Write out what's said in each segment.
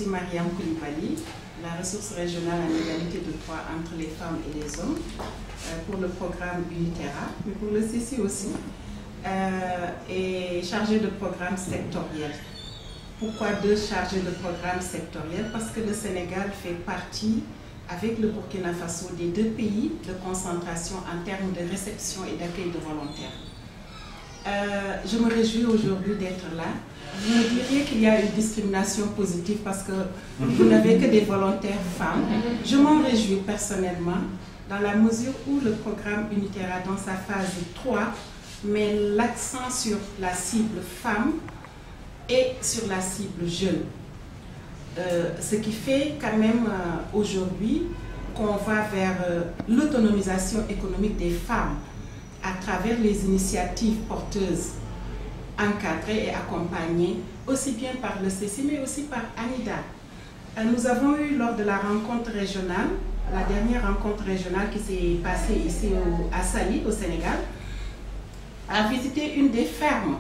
suis Mariam Koulibaly, la ressource régionale en égalité de droits entre les femmes et les hommes pour le programme Uniterra, mais pour le CECI aussi, et chargée de programme sectoriel. Pourquoi deux chargés de programme sectoriel? Parce que le Sénégal fait partie, avec le Burkina Faso, des deux pays de concentration en termes de réception et d'accueil de volontaires. Je me réjouis aujourd'hui d'être là. Vous me diriez qu'il y a une discrimination positive parce que vous n'avez que des volontaires femmes. Je m'en réjouis personnellement dans la mesure où le programme Uniterra dans sa phase 3 met l'accent sur la cible femme et sur la cible jeune. Ce qui fait quand même aujourd'hui qu'on va vers l'autonomisation économique des femmes à travers les initiatives porteuses encadrées et accompagnées aussi bien par le CECI mais aussi par ANIDA. Nous avons eu lors de la rencontre régionale, la dernière rencontre régionale qui s'est passée ici à Saly au Sénégal, à visiter une des fermes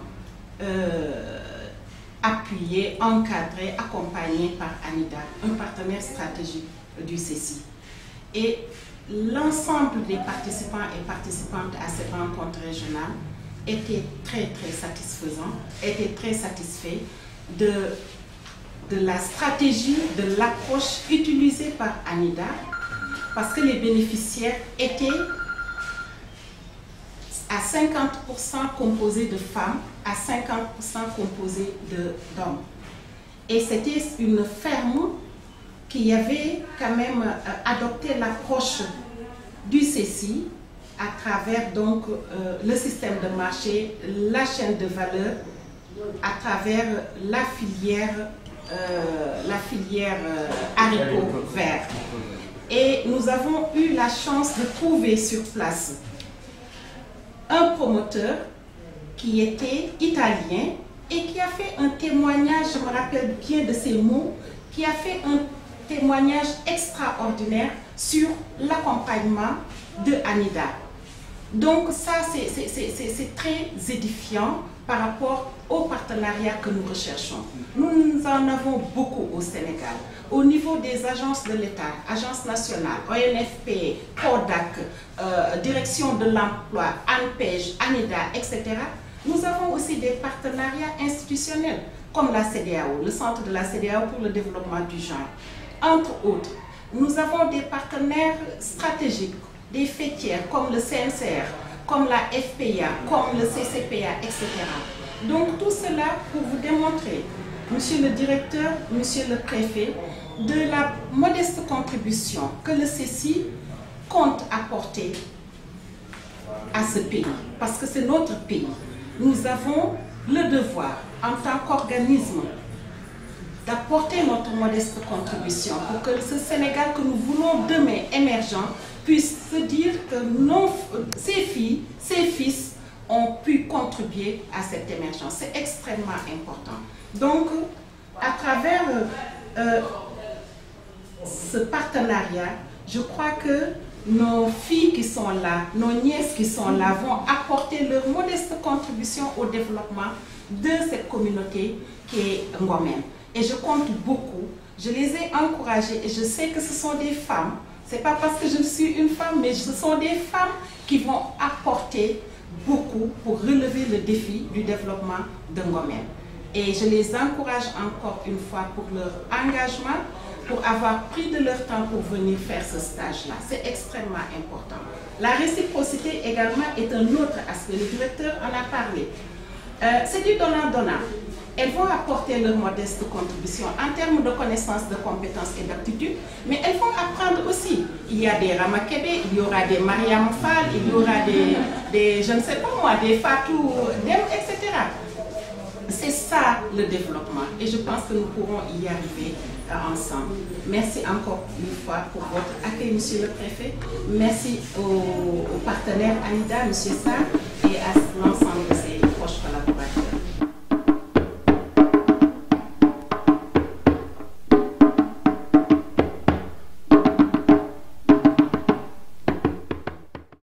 appuyée, encadrée, accompagnée par ANIDA, un partenaire stratégique du CECI. Et l'ensemble des participants et participantes à cette rencontre régionale étaient très satisfaisants, étaient très satisfaits de la stratégie, de l'approche utilisée par ANIDA, parce que les bénéficiaires étaient à 50% composés de femmes, à 50% composés d'hommes. Et c'était une ferme qui avait quand même adopté l'approche du CECI à travers donc le système de marché, la chaîne de valeur, à travers la filière haricots verts. Et nous avons eu la chance de trouver sur place un promoteur qui était italien et qui a fait un témoignage, je me rappelle bien de ces mots, qui a fait un témoignage extraordinaire sur l'accompagnement de ANIDA. Donc ça, c'est très édifiant par rapport au partenariat que nous recherchons. Nous en avons beaucoup au Sénégal. Au niveau des agences de l'État, Agence nationale, ONFP, CODAC, Direction de l'emploi, ANPEJ, ANIDA, etc. Nous avons aussi des partenariats institutionnels comme la CEDEAO, le Centre de la CEDEAO pour le développement du genre. Entre autres, nous avons des partenaires stratégiques, des fêtières comme le CNCR, comme la FPA, comme le CCPA, etc. Donc tout cela pour vous démontrer, Monsieur le directeur, Monsieur le préfet, de la modeste contribution que le CECI compte apporter à ce pays, parce que c'est notre pays. Nous avons le devoir, en tant qu'organisme, d'apporter notre modeste contribution pour que ce Sénégal que nous voulons demain émergent puisse se dire que ses filles, ses fils ont pu contribuer à cette émergence. C'est extrêmement important. Donc, à travers ce partenariat, je crois que nos filles qui sont là, nos nièces qui sont là vont apporter leur modeste contribution au développement de cette communauté qui est Ngomène. Et je compte beaucoup, je les ai encouragées et je sais que ce sont des femmes. Ce n'est pas parce que je suis une femme, mais ce sont des femmes qui vont apporter beaucoup pour relever le défi du développement de Ngomène. Et je les encourage encore une fois pour leur engagement, pour avoir pris de leur temps pour venir faire ce stage-là. C'est extrêmement important. La réciprocité également est un autre aspect. Le directeur en a parlé. C'est du donnant-donnant. Elles vont apporter leur modeste contribution en termes de connaissances, de compétences et d'aptitudes, mais elles vont apprendre aussi. Il y a des Ramakebe, il y aura des Mariam Fall, il y aura des je ne sais pas moi, des Fatou Dem, etc. C'est ça le développement et je pense que nous pourrons y arriver ensemble. Merci encore une fois pour votre accueil, Monsieur le Préfet. Merci aux partenaires ANIDA, Monsieur Sarr, et à l'ensemble